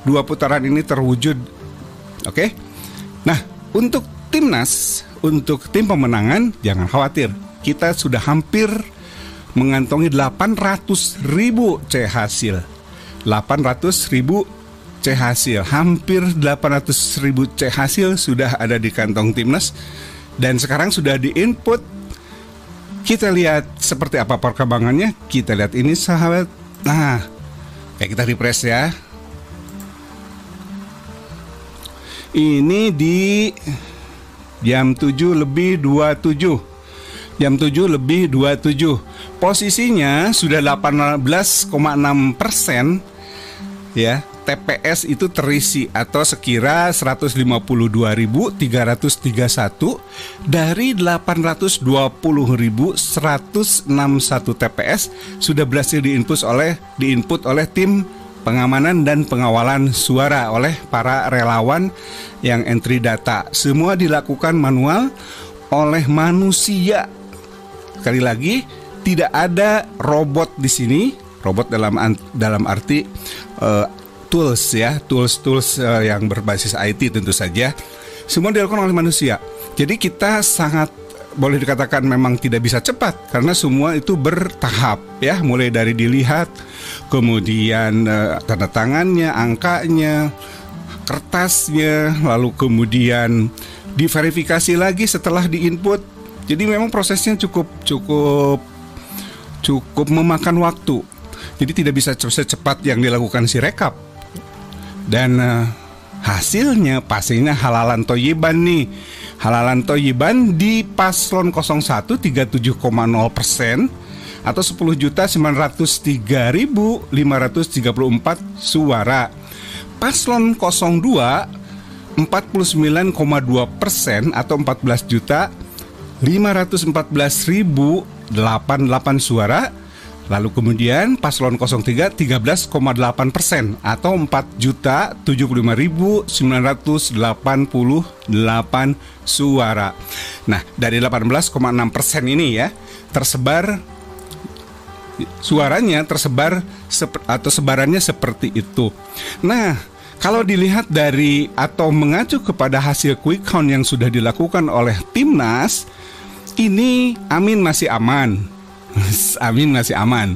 dua putaran ini terwujud. Oke. Nah, untuk timnas, untuk tim pemenangan jangan khawatir. Kita sudah hampir mengantongi 800.000 C hasil. 800.000 C hasil. Hampir 800.000 C hasil sudah ada di kantong timnas dan sekarang sudah diinput. Kita lihat seperti apa perkembangannya. Kita lihat ini sahabat. Nah, kayak kita refresh ya. Ini di jam 7:27. Jam 7:27. Posisinya sudah 18,6% ya. TPS itu terisi atau sekira 152.331 dari 820.161 TPS sudah berhasil diinput oleh tim pengamanan dan pengawalan suara oleh para relawan yang entry data. Semua dilakukan manual oleh manusia. Sekali lagi, tidak ada robot di sini. Robot dalam arti tools ya, tools yang berbasis IT tentu saja. Semua dilakukan oleh manusia. Jadi kita sangat boleh dikatakan memang tidak bisa cepat karena semua itu bertahap ya, mulai dari dilihat, kemudian tanda tangannya, angkanya, kertasnya, lalu kemudian diverifikasi lagi setelah diinput. Jadi memang prosesnya cukup memakan waktu. Jadi tidak bisa secepat yang dilakukan si rekap. Dan hasilnya pastinya halalan toyiban nih. Halalan toyiban di paslon 01 37,0% atau 10.903.534 suara. Paslon 02 49,2% atau 14.514.088 suara. Lalu kemudian paslon 03 13,8% atau 4.075.988 suara. Nah, dari 18,6% ini ya, suaranya tersebar atau sebarannya seperti itu. Nah, kalau dilihat dari atau mengacu kepada hasil quick count yang sudah dilakukan oleh timnas, ini Amin masih aman. Amin masih aman.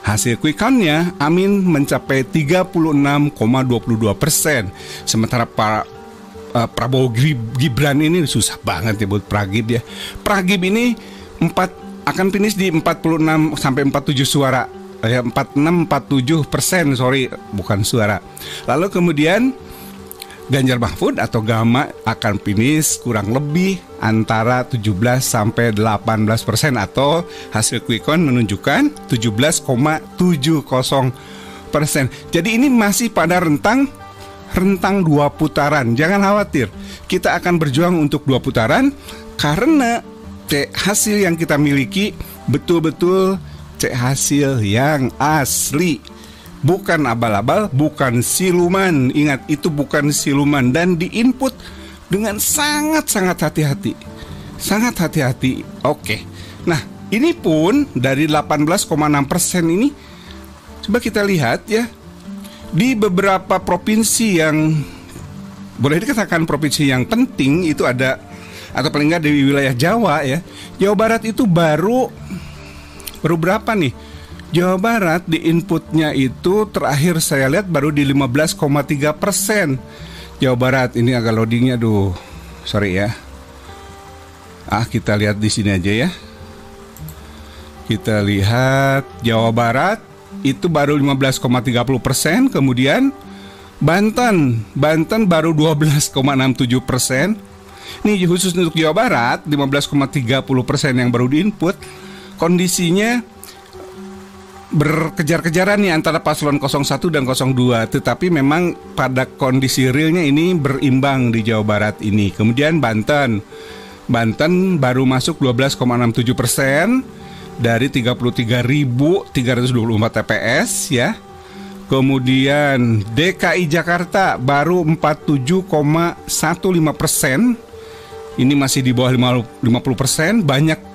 Hasil quick count-nya Amin mencapai 36,22%. Sementara Prabowo Gibran ini susah banget ya buat Pragib ya. Pragib ini akan finish di 46 sampai 47 suara. Ya 46-47%, bukan suara. Lalu kemudian Ganjar Mahfud atau Gama akan finish kurang lebih antara 17 sampai 18% atau hasil quick count menunjukkan 17,70%. Jadi ini masih pada rentang 2 putaran. Jangan khawatir, kita akan berjuang untuk 2 putaran karena hasil yang kita miliki betul-betul hasil yang asli. Bukan abal-abal, bukan siluman. Ingat, itu bukan siluman dan diinput dengan sangat-sangat hati-hati. Sangat hati-hati. Oke. Nah, ini pun dari 18,6% ini, coba kita lihat ya. Di beberapa provinsi yang boleh dikatakan provinsi yang penting itu ada, atau paling nggak di wilayah Jawa ya. Jawa Barat itu baru berapa nih? Jawa Barat di inputnya itu terakhir saya lihat baru di 15,3%. Jawa Barat ini agak loadingnya, sorry ya. Kita lihat di sini aja ya. Kita lihat Jawa Barat itu baru 15,30%. Kemudian Banten baru 12,67%. Ini khusus untuk Jawa Barat 15,30% yang baru diinput. Kondisinya berkejar-kejaran nih antara paslon 01 dan 02, tetapi memang pada kondisi realnya ini berimbang di Jawa Barat ini. Kemudian Banten baru masuk 12,67% dari 33.324 TPS ya. Kemudian DKI Jakarta baru 47,15%. Ini masih di bawah 50%.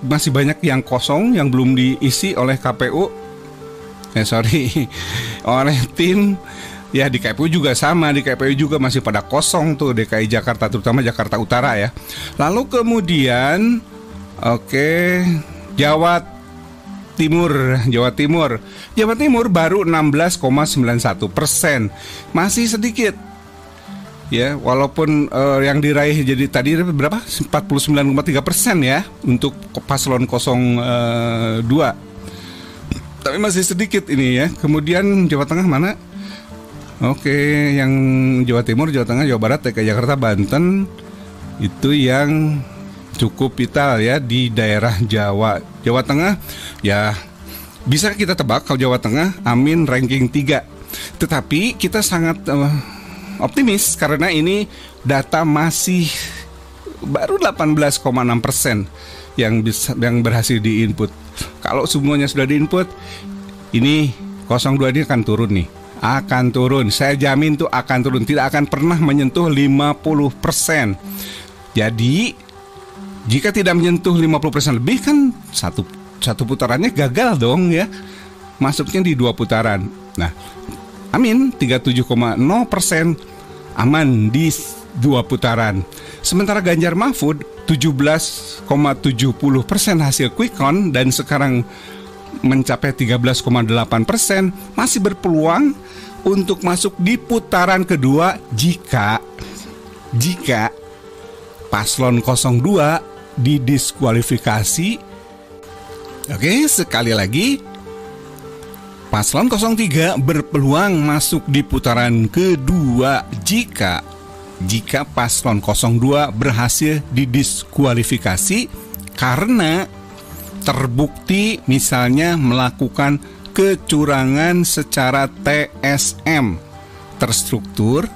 Masih banyak yang kosong yang belum diisi oleh KPU. Oleh tim Ya di KPU juga sama, di KPU juga masih pada kosong tuh DKI Jakarta, terutama Jakarta Utara ya. Lalu kemudian Jawa Timur baru 16,91%, masih sedikit. Ya, walaupun yang diraih jadi tadi berapa? 49,3% ya untuk paslon 02. Tapi masih sedikit ini ya. Kemudian Jawa Tengah mana? Yang Jawa Timur, Jawa Tengah, Jawa Barat, DKI Jakarta, Banten itu yang cukup vital ya di daerah Jawa. Jawa Tengah ya bisa kita tebak kalau Jawa Tengah Amin ranking 3. Tetapi kita sangat optimis karena ini data masih baru 18,6% yang berhasil diinput. Kalau semuanya sudah diinput, ini 02 ini akan turun nih. Akan turun, saya jamin tuh akan turun, tidak akan pernah menyentuh 50%. Jadi jika tidak menyentuh 50% lebih kan satu putarannya gagal dong ya. Masuknya di 2 putaran. Nah, Amin 37,0% aman di 2 putaran. Sementara Ganjar Mahfud 17,70% hasil quick count dan sekarang mencapai 13,8%, masih berpeluang untuk masuk di putaran kedua jika paslon 02 didiskualifikasi. Sekali lagi, paslon 03 berpeluang masuk di putaran kedua jika paslon 02 berhasil didiskualifikasi karena terbukti misalnya melakukan kecurangan secara TSM, terstruktur,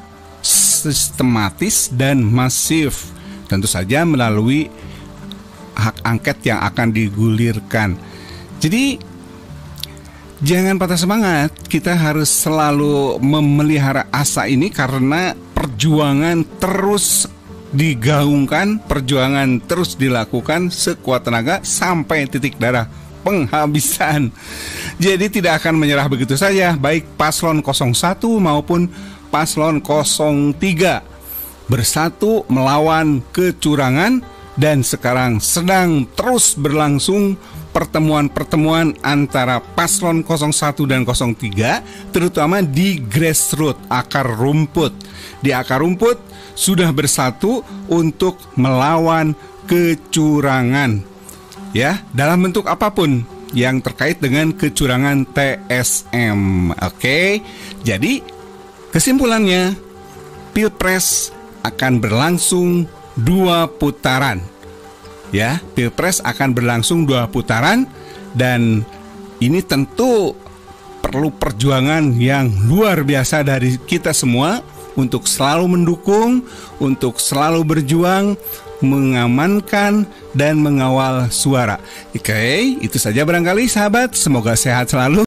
sistematis, dan masif, tentu saja melalui hak angket yang akan digulirkan. Jadi jangan patah semangat, kita harus selalu memelihara asa ini karena perjuangan terus digaungkan, perjuangan terus dilakukan sekuat tenaga sampai titik darah penghabisan. Jadi tidak akan menyerah begitu saja, baik paslon 01 maupun paslon 03 bersatu melawan kecurangan. Dan sekarang sedang terus berlangsung pertemuan-pertemuan antara paslon 01 dan 03, terutama di grassroots, akar rumput. Di akar rumput sudah bersatu untuk melawan kecurangan, ya, dalam bentuk apapun yang terkait dengan kecurangan TSM. Jadi kesimpulannya, Pilpres akan berlangsung 2 putaran. Ya, Pilpres akan berlangsung 2 putaran dan ini tentu perlu perjuangan yang luar biasa dari kita semua untuk selalu mendukung, untuk selalu berjuang, mengamankan dan mengawal suara. Itu saja barangkali sahabat, semoga sehat selalu.